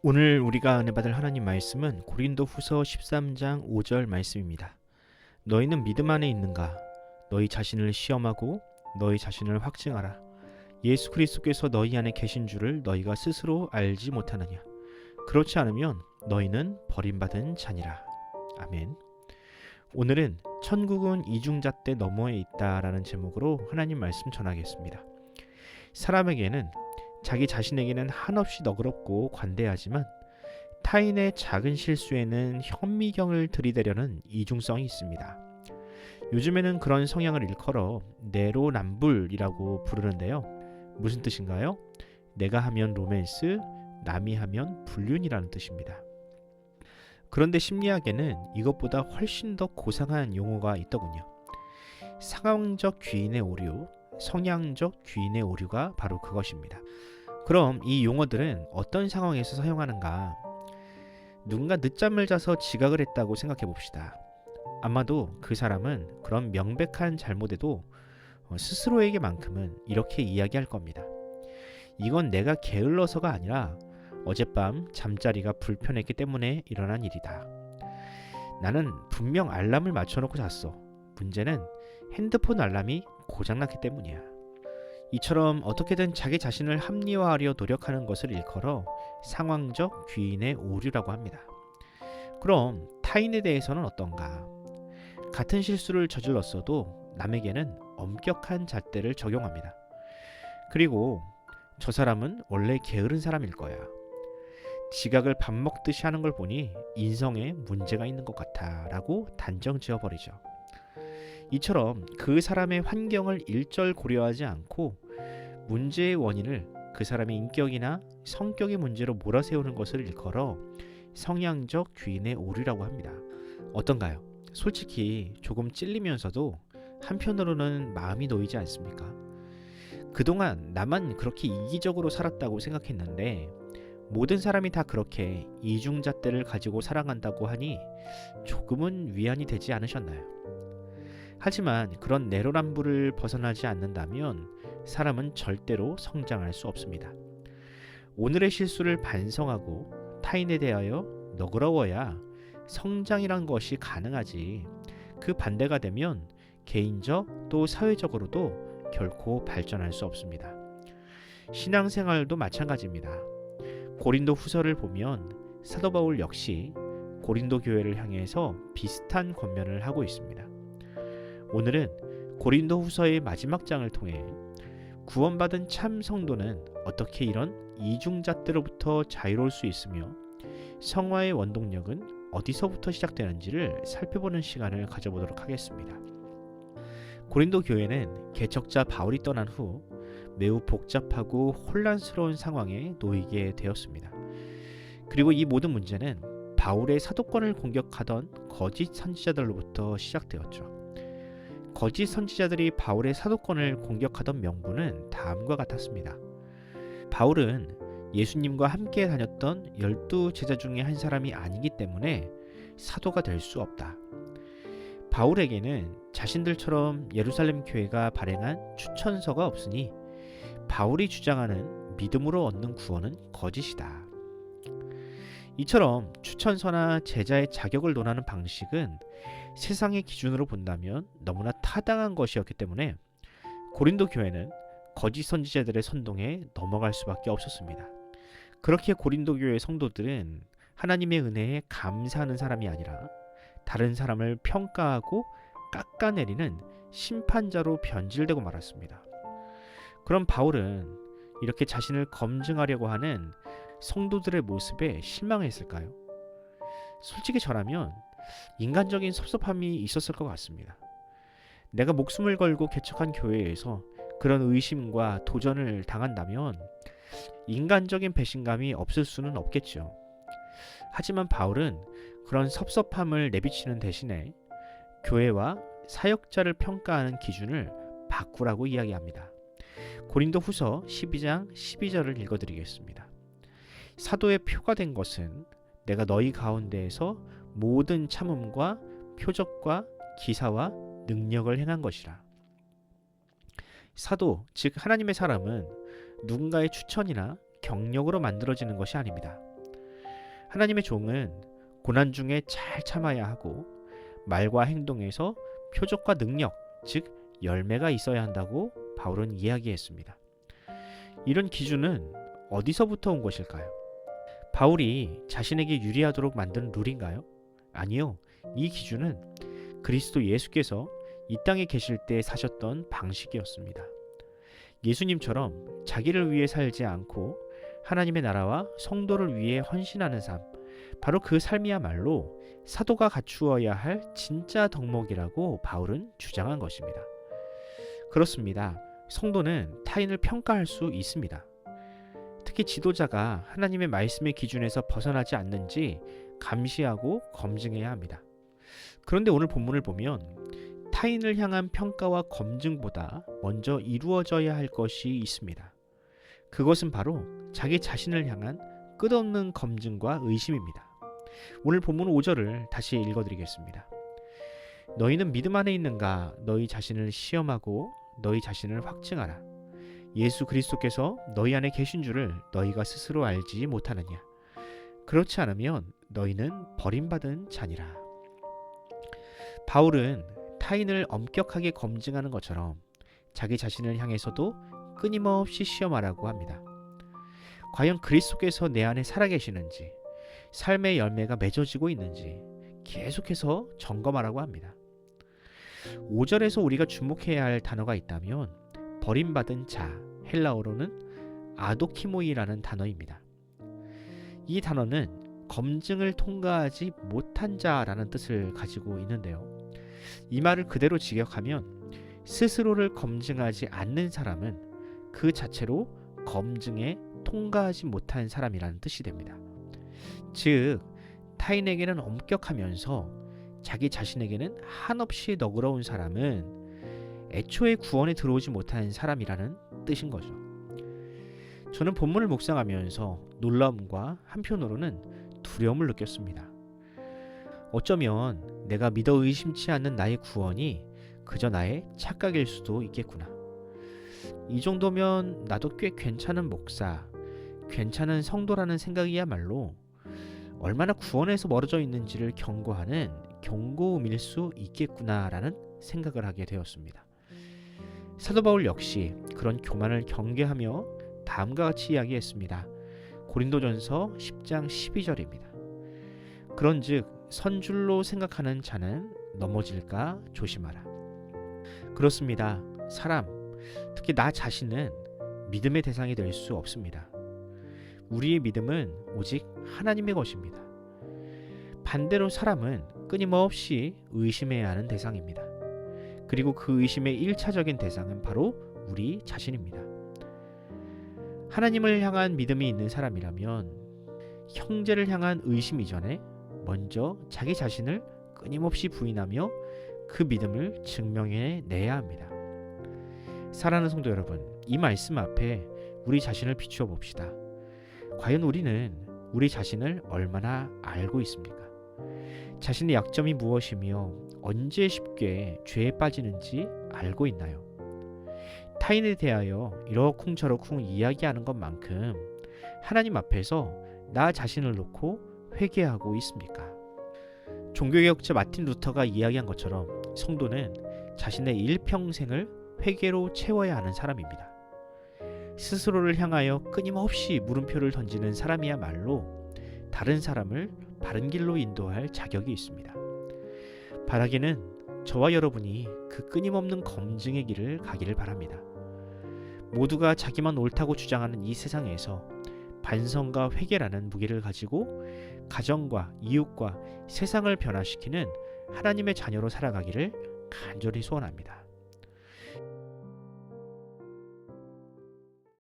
오늘 우리가 은혜 받을 하나님 말씀은 고린도후서 13장 5절 말씀입니다. 너희는 믿음 안에 있는가? 너희 자신을 시험하고 너희 자신을 확증하라. 예수 그리스도께서 너희 안에 계신 줄을 너희가 스스로 알지 못하느냐? 그렇지 않으면 너희는 버림받은 자니라. 아멘. 오늘은 천국은 이중잣대 너머에 있다라는 제목으로 하나님 말씀 전하겠습니다. 사람에게는 자기 자신에게는 한없이 너그럽고 관대하지만 타인의 작은 실수에는 현미경을 들이대려는 이중성이 있습니다. 요즘에는 그런 성향을 일컬어 내로남불이라고 부르는데요. 무슨 뜻인가요? 내가 하면 로맨스, 남이 하면 불륜이라는 뜻입니다. 그런데 심리학에는 이것보다 훨씬 더 고상한 용어가 있더군요. 상황적 귀인의 오류, 성향적 귀인의 오류가 바로 그것입니다. 그럼 이 용어들은 어떤 상황에서 사용하는가? 누군가 늦잠을 자서 지각을 했다고 생각해 봅시다. 아마도 그 사람은 그런 명백한 잘못에도 스스로에게만큼은 이렇게 이야기할 겁니다. 이건 내가 게을러서가 아니라 어젯밤 잠자리가 불편했기 때문에 일어난 일이다. 나는 분명 알람을 맞춰놓고 잤어. 문제는 핸드폰 알람이 고장났기 때문이야. 이처럼 어떻게든 자기 자신을 합리화하려 노력하는 것을 일컬어 상황적 귀인의 오류라고 합니다. 그럼 타인에 대해서는 어떤가? 같은 실수를 저질렀어도 남에게는 엄격한 잣대를 적용합니다. 그리고 저 사람은 원래 게으른 사람일 거야. 지각을 밥 먹듯이 하는 걸 보니 인성에 문제가 있는 것 같아 라고 단정 지어버리죠. 이처럼 그 사람의 환경을 일절 고려하지 않고 문제의 원인을 그 사람의 인격이나 성격의 문제로 몰아세우는 것을 일컬어 성향적 귀인의 오류라고 합니다. 어떤가요? 솔직히 조금 찔리면서도 한편으로는 마음이 놓이지 않습니까? 그동안 나만 그렇게 이기적으로 살았다고 생각했는데 모든 사람이 다 그렇게 이중잣대를 가지고 살아간다고 하니 조금은 위안이 되지 않으셨나요? 하지만 그런 내로남불을 벗어나지 않는다면 사람은 절대로 성장할 수 없습니다. 오늘의 실수를 반성하고 타인에 대하여 너그러워야 성장이란 것이 가능하지. 그 반대가 되면 개인적 또 사회적으로도 결코 발전할 수 없습니다. 신앙생활도 마찬가지입니다. 고린도 후서를 보면 사도 바울 역시 고린도 교회를 향해서 비슷한 권면을 하고 있습니다. 오늘은 고린도 후서의 마지막 장을 통해 구원받은 참 성도는 어떻게 이런 이중잣대로부터 자유로울 수 있으며 성화의 원동력은 어디서부터 시작되는지를 살펴보는 시간을 가져보도록 하겠습니다. 고린도 교회는 개척자 바울이 떠난 후 매우 복잡하고 혼란스러운 상황에 놓이게 되었습니다. 그리고 이 모든 문제는 바울의 사도권을 공격하던 거짓 선지자들로부터 시작되었죠. 거짓 선지자들이 바울의 사도권을 공격하던 명분은 다음과 같았습니다. 바울은 예수님과 함께 다녔던 12 제자 중에 한 사람이 아니기 때문에 사도가 될 수 없다. 바울에게는 자신들처럼 예루살렘 교회가 발행한 추천서가 없으니 바울이 주장하는 믿음으로 얻는 구원은 거짓이다. 이처럼 추천서나 제자의 자격을 논하는 방식은 세상의 기준으로 본다면 너무나 타당한 것이었기 때문에 고린도 교회는 거짓 선지자들의 선동에 넘어갈 수밖에 없었습니다. 그렇게 고린도 교회 성도들은 하나님의 은혜에 감사하는 사람이 아니라 다른 사람을 평가하고 깎아내리는 심판자로 변질되고 말았습니다. 그럼 바울은 이렇게 자신을 검증하려고 하는 성도들의 모습에 실망했을까요? 솔직히 저라면 인간적인 섭섭함이 있었을 것 같습니다. 내가 목숨을 걸고 개척한 교회에서 그런 의심과 도전을 당한다면 인간적인 배신감이 없을 수는 없겠죠. 하지만 바울은 그런 섭섭함을 내비치는 대신에 교회와 사역자를 평가하는 기준을 바꾸라고 이야기합니다. 고린도 후서 12장 12절을 읽어드리겠습니다. 사도의 표가 된 것은 내가 너희 가운데에서 모든 참음과 표적과 기사와 능력을 행한 것이라. 사도, 즉 하나님의 사람은 누군가의 추천이나 경력으로 만들어지는 것이 아닙니다. 하나님의 종은 고난 중에 잘 참아야 하고 말과 행동에서 표적과 능력, 즉 열매가 있어야 한다고 바울은 이야기했습니다. 이런 기준은 어디서부터 온 것일까요? 바울이 자신에게 유리하도록 만든 룰인가요? 아니요. 이 기준은 그리스도 예수께서 이 땅에 계실 때 사셨던 방식이었습니다. 예수님처럼 자기를 위해 살지 않고 하나님의 나라와 성도를 위해 헌신하는 삶, 바로 그 삶이야말로 사도가 갖추어야 할 진짜 덕목이라고 바울은 주장한 것입니다. 그렇습니다. 성도는 타인을 평가할 수 있습니다. 특히 지도자가 하나님의 말씀의 기준에서 벗어나지 않는지 감시하고 검증해야 합니다. 그런데 오늘 본문을 보면 타인을 향한 평가와 검증보다 먼저 이루어져야 할 것이 있습니다. 그것은 바로 자기 자신을 향한 끝없는 검증과 의심입니다. 오늘 본문 5절을 다시 읽어드리겠습니다. 너희는 믿음 안에 있는가? 너희 자신을 시험하고 너희 자신을 확증하라. 예수 그리스도께서 너희 안에 계신 줄을 너희가 스스로 알지 못하느냐? 그렇지 않으면 너희는 버림받은 자니라. 바울은 타인을 엄격하게 검증하는 것처럼 자기 자신을 향해서도 끊임없이 시험하라고 합니다. 과연 그리스도께서 내 안에 살아계시는지, 삶의 열매가 맺어지고 있는지 계속해서 점검하라고 합니다. 5절에서 우리가 주목해야 할 단어가 있다면 버림받은 자, 헬라어로는 아도키모이라는 단어입니다. 이 단어는 검증을 통과하지 못한 자라는 뜻을 가지고 있는데요. 이 말을 그대로 직역하면 스스로를 검증하지 않는 사람은 그 자체로 검증에 통과하지 못한 사람이라는 뜻이 됩니다. 즉, 타인에게는 엄격하면서 자기 자신에게는 한없이 너그러운 사람은 애초에 구원에 들어오지 못한 사람이라는 뜻인 거죠. 저는 본문을 묵상하면서 놀라움과 한편으로는 두려움을 느꼈습니다. 어쩌면 내가 믿어 의심치 않는 나의 구원이 그저 나의 착각일 수도 있겠구나. 이 정도면 나도 꽤 괜찮은 목사, 괜찮은 성도라는 생각이야말로 얼마나 구원에서 멀어져 있는지를 경고하는 경고음일 수 있겠구나라는 생각을 하게 되었습니다. 사도 바울 역시 그런 교만을 경계하며 다음과 같이 이야기했습니다. 고린도전서 10장 12절입니다. 그런즉 선줄로 생각하는 자는 넘어질까 조심하라. 그렇습니다. 사람, 특히 나 자신은 믿음의 대상이 될 수 없습니다. 우리의 믿음은 오직 하나님의 것입니다. 반대로 사람은 끊임없이 의심해야 하는 대상입니다. 그리고 그 의심의 1차적인 대상은 바로 우리 자신입니다. 하나님을 향한 믿음이 있는 사람이라면 형제를 향한 의심 이전에 먼저 자기 자신을 끊임없이 부인하며 그 믿음을 증명해내야 합니다. 사랑하는 성도 여러분, 이 말씀 앞에 우리 자신을 비추어 봅시다. 과연 우리는 우리 자신을 얼마나 알고 있습니까? 자신의 약점이 무엇이며 언제 쉽게 죄에 빠지는지 알고 있나요? 타인에 대하여 이러쿵저러쿵 이야기하는 것만큼 하나님 앞에서 나 자신을 놓고 회개하고 있습니까? 종교개혁자 마틴 루터가 이야기한 것처럼 성도는 자신의 일평생을 회개로 채워야 하는 사람입니다. 스스로를 향하여 끊임없이 물음표를 던지는 사람이야말로 다른 사람을 바른 길로 인도할 자격이 있습니다. 바라기는 저와 여러분이 그 끊임없는 검증의 길을 가기를 바랍니다. 모두가 자기만 옳다고 주장하는 이 세상에서 반성과 회개라는 무게를 가지고 가정과 이웃과 세상을 변화시키는 하나님의 자녀로 살아가기를 간절히 소원합니다.